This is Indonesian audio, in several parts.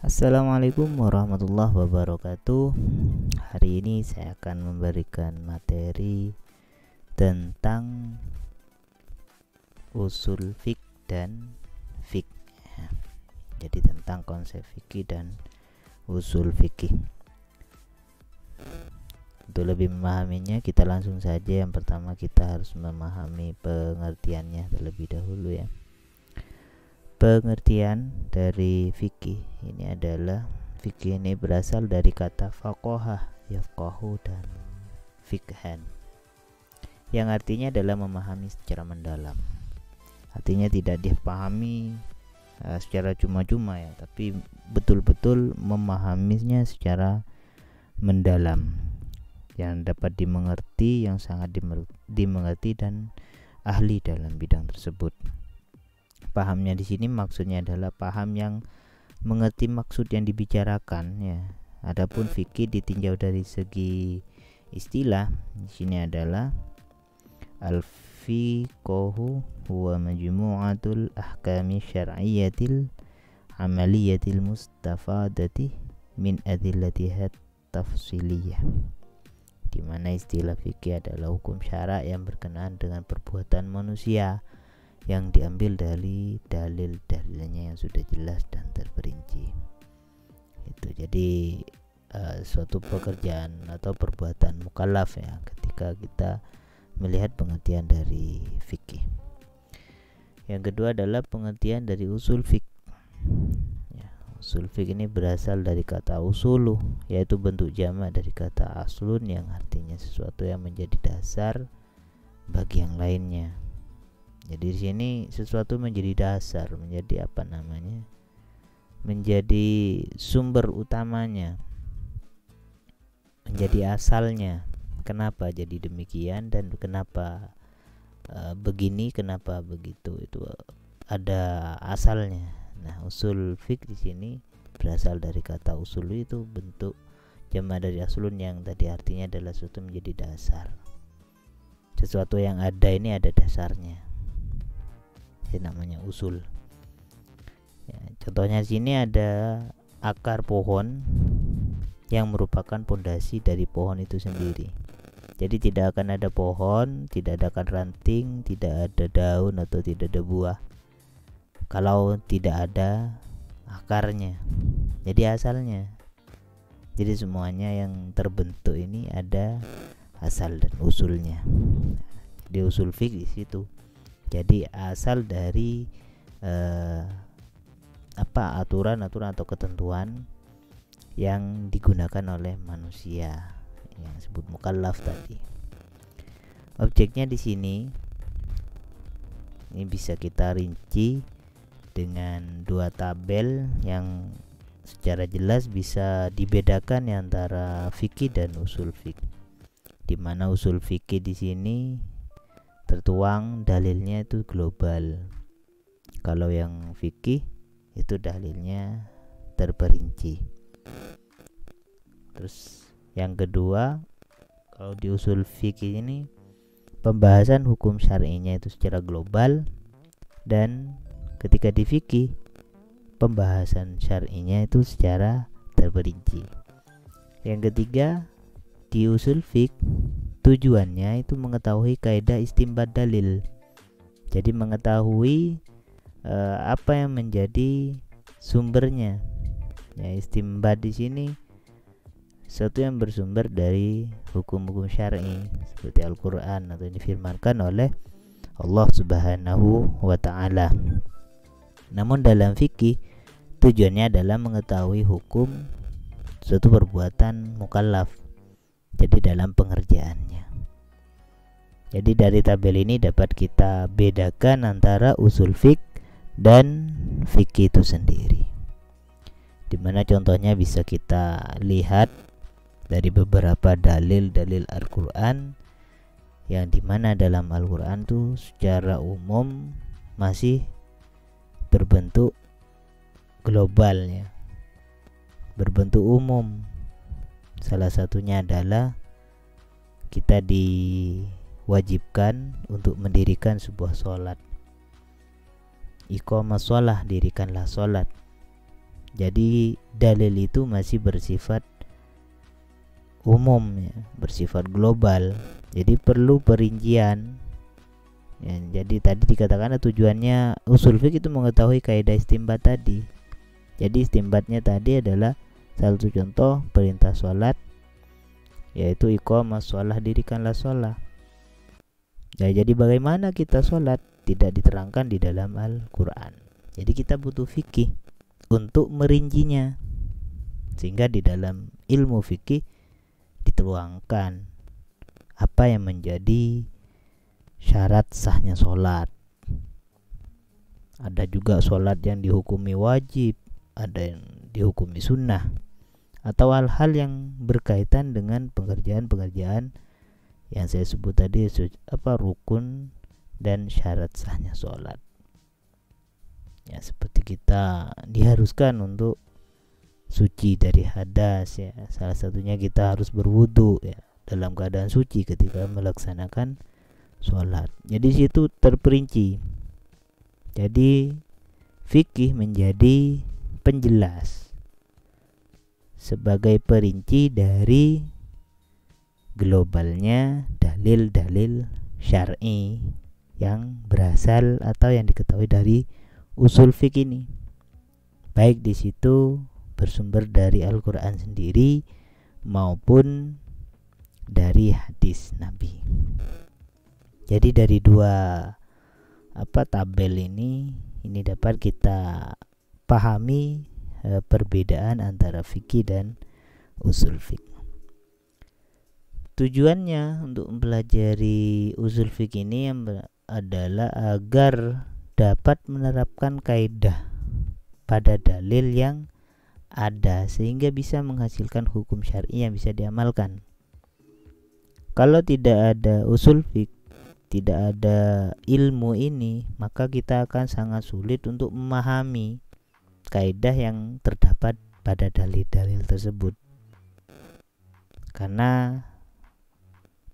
Assalamualaikum warahmatullahi wabarakatuh. Hari ini saya akan memberikan materi tentang usul fik dan fik. Jadi tentang konsep fikih dan usul fikih. Untuk lebih memahaminya, kita langsung saja. Yang pertama kita harus memahami pengertiannya terlebih dahulu ya. Pengertian dari fikih ini adalah, fikih ini berasal dari kata faqaha, yafqahu, dan fikhan, yang artinya adalah memahami secara mendalam. Artinya tidak dipahami secara cuma-cuma ya, tapi betul-betul memahaminya secara mendalam, yang dapat dimengerti, yang sangat dimengerti dan ahli dalam bidang tersebut. Pahamnya di sini maksudnya adalah paham yang mengerti maksud yang dibicarakan ya. Adapun fikih ditinjau dari segi istilah, di sini adalah al-fiqhu huwa majmu'atul ahkami syar'iyyatil amaliyatil mustafadati min adillatiha tafsiliyah. Di mana istilah fikih adalah hukum syara' yang berkenaan dengan perbuatan manusia yang diambil dari dalil-dalilnya yang sudah jelas dan terperinci. Itu jadi suatu pekerjaan atau perbuatan mukallaf ya, ketika kita melihat pengertian dari fikih. Yang kedua adalah pengertian dari usul fik. Ya, usul fik ini berasal dari kata usulu, yaitu bentuk jamak dari kata aslun, yang artinya sesuatu yang menjadi dasar bagi yang lainnya. Jadi di sini sesuatu menjadi dasar, menjadi menjadi sumber utamanya, menjadi asalnya. Kenapa jadi demikian dan kenapa begini, kenapa begitu, itu ada asalnya. Nah, usul fik di sini berasal dari kata usul, itu bentuk jamak dari aslun, yang tadi artinya adalah sesuatu menjadi dasar. Sesuatu yang ada ini ada dasarnya, namanya usul ya. Contohnya di sini ada akar pohon yang merupakan pondasi dari pohon itu sendiri. Jadi tidak akan ada pohon, tidak ada akan ranting, tidak ada daun atau tidak ada buah kalau tidak ada akarnya. Jadi asalnya, jadi semuanya yang terbentuk ini ada asal dan usulnya. Di usul fik di situ. Jadi asal dari aturan-aturan atau ketentuan yang digunakan oleh manusia, yang disebut mukallaf tadi. Objeknya di sini ini bisa kita rinci dengan dua tabel yang secara jelas bisa dibedakan antara fikih dan usul fik. Di mana usul fikih di sini tertuang dalilnya itu global. Kalau yang fikih itu dalilnya terperinci. Terus yang kedua, kalau di usul fikih ini pembahasan hukum syar'inya itu secara global, dan ketika di fikih pembahasan syar'inya itu secara terperinci. Yang ketiga, di usul fik tujuannya itu mengetahui kaidah istinbat dalil. Jadi mengetahui apa yang menjadi sumbernya. Ya, istinbat di sini sesuatu yang bersumber dari hukum-hukum syar'i seperti Al-Qur'an atau yang difirmankan oleh Allah Subhanahu wa taala. Namun dalam fikih tujuannya adalah mengetahui hukum suatu perbuatan mukallaf. Jadi dalam pengerjaannya. Jadi dari tabel ini dapat kita bedakan antara usul fik dan fikih itu sendiri. Dimana contohnya bisa kita lihat dari beberapa dalil-dalil Al-Quran, yang dimana dalam Al-Quran itu secara umum masih berbentuk globalnya, berbentuk umum. Salah satunya adalah kita diwajibkan untuk mendirikan sebuah sholat. Iqamah sholat, dirikanlah sholat. Jadi dalil itu masih bersifat umum ya, bersifat global. Jadi perlu perincian. Ya, jadi tadi dikatakan tujuannya usul fiqh itu mengetahui kaidah istinbat tadi. Jadi istinbatnya tadi adalah salah satu contoh perintah sholat, yaitu iqamah sholah, dirikanlah sholah. Ya, jadi bagaimana kita sholat tidak diterangkan di dalam Al-Quran. Jadi kita butuh fikih untuk merincinya, sehingga di dalam ilmu fikih dituangkan apa yang menjadi syarat sahnya sholat. Ada juga sholat yang dihukumi wajib, ada yang dihukumi sunnah, atau hal-hal yang berkaitan dengan pengerjaan-pengerjaan yang saya sebut tadi, rukun dan syarat sahnya sholat. Ya, seperti kita diharuskan untuk suci dari hadas ya. Salah satunya kita harus berwudu ya, dalam keadaan suci ketika melaksanakan sholat. Jadi situ terperinci. Jadi fikih menjadi penjelas sebagai perinci dari globalnya dalil-dalil syar'i yang berasal atau yang diketahui dari usul fikih ini. Baik di situ bersumber dari Al-Quran sendiri maupun dari hadis Nabi. Jadi dari dua tabel ini dapat kita pahami perbedaan antara fikih dan usul fikih. Tujuannya untuk mempelajari usul fikih ini adalah agar dapat menerapkan kaidah pada dalil yang ada, sehingga bisa menghasilkan hukum syar'i yang bisa diamalkan. Kalau tidak ada usul fiqh, tidak ada ilmu ini, maka kita akan sangat sulit untuk memahami kaidah yang terdapat pada dalil-dalil tersebut. Karena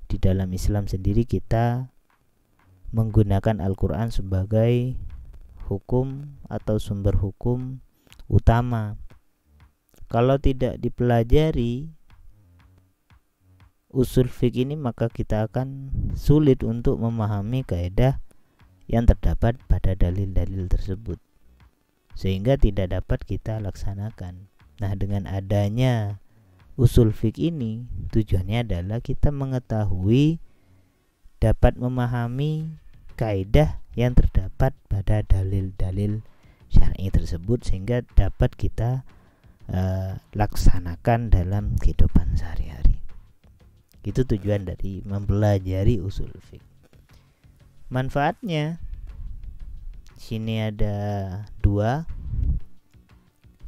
di dalam Islam sendiri kita menggunakan Al-Quran sebagai hukum atau sumber hukum utama. Kalau tidak dipelajari usul fiqh ini, maka kita akan sulit untuk memahami kaidah yang terdapat pada dalil-dalil tersebut, sehingga tidak dapat kita laksanakan. Nah, dengan adanya usul fiqh ini, tujuannya adalah kita mengetahui, dapat memahami kaidah yang terdapat pada dalil-dalil syar'i tersebut, sehingga dapat kita laksanakan dalam kehidupan sehari-hari. Itu tujuan dari mempelajari usul fiqh. Manfaatnya sini ada dua,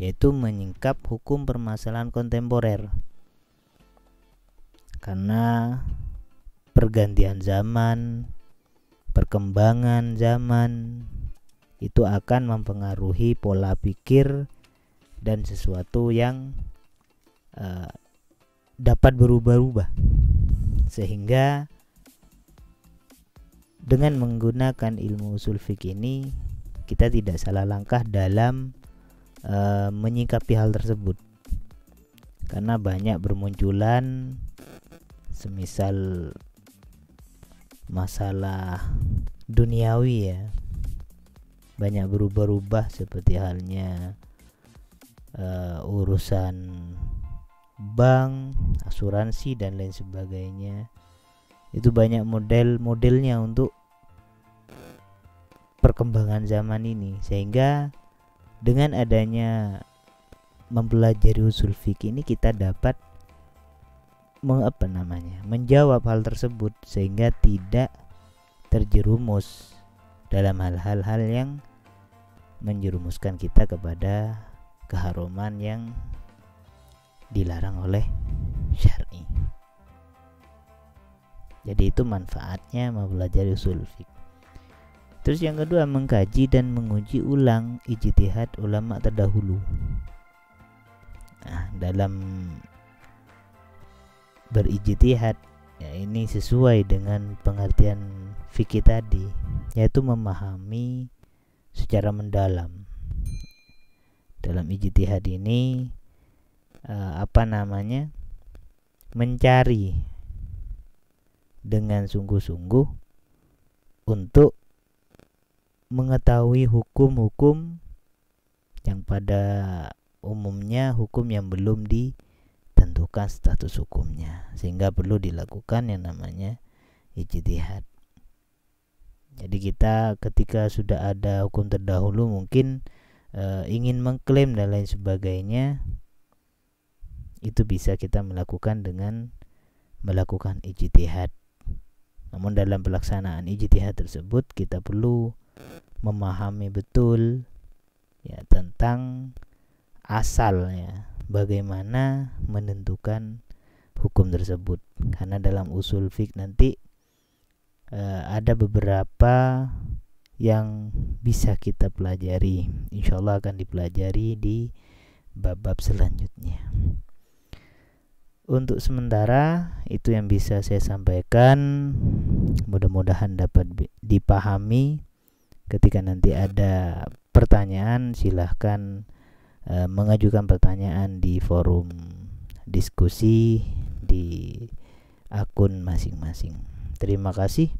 yaitu menyingkap hukum permasalahan kontemporer. Karena pergantian zaman, perkembangan zaman itu akan mempengaruhi pola pikir dan sesuatu yang dapat berubah-ubah, sehingga dengan menggunakan ilmu usul fiqh ini kita tidak salah langkah dalam menyikapi hal tersebut. Karena banyak bermunculan semisal masalah duniawi ya, banyak berubah-ubah, seperti halnya urusan bank, asuransi dan lain sebagainya. Itu banyak model-modelnya untuk perkembangan zaman ini, sehingga dengan adanya mempelajari usul fikih ini kita dapat menjawab hal tersebut, sehingga tidak terjerumus dalam hal-hal yang menjerumuskan kita kepada keharuman yang dilarang oleh syar'i. Jadi itu manfaatnya mempelajari usul fiqh. Terus yang kedua, mengkaji dan menguji ulang ijtihad ulama terdahulu. Nah, dalam berijtihad ya, ini sesuai dengan pengertian fikih tadi, yaitu memahami secara mendalam Dalam ijtihad ini mencari dengan sungguh-sungguh untuk mengetahui hukum-hukum yang pada umumnya hukum yang belum ditentukan status hukumnya, sehingga perlu dilakukan yang namanya ijtihad. Jadi kita ketika sudah ada hukum terdahulu mungkin ingin mengklaim dan lain sebagainya, itu bisa kita melakukan dengan melakukan ijtihad. Namun dalam pelaksanaan ijtihad tersebut kita perlu memahami betul ya tentang asalnya, bagaimana menentukan hukum tersebut. Karena dalam usul fiqh nanti ada beberapa yang bisa kita pelajari. Insyaallah akan dipelajari di bab-bab selanjutnya. Untuk sementara itu yang bisa saya sampaikan. Mudah-mudahan dapat dipahami. Ketika nanti ada pertanyaan, silahkan mengajukan pertanyaan di forum diskusi di akun masing-masing. Terima kasih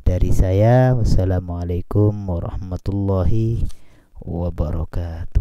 dari saya. Wassalamualaikum warahmatullahi wabarakatuh.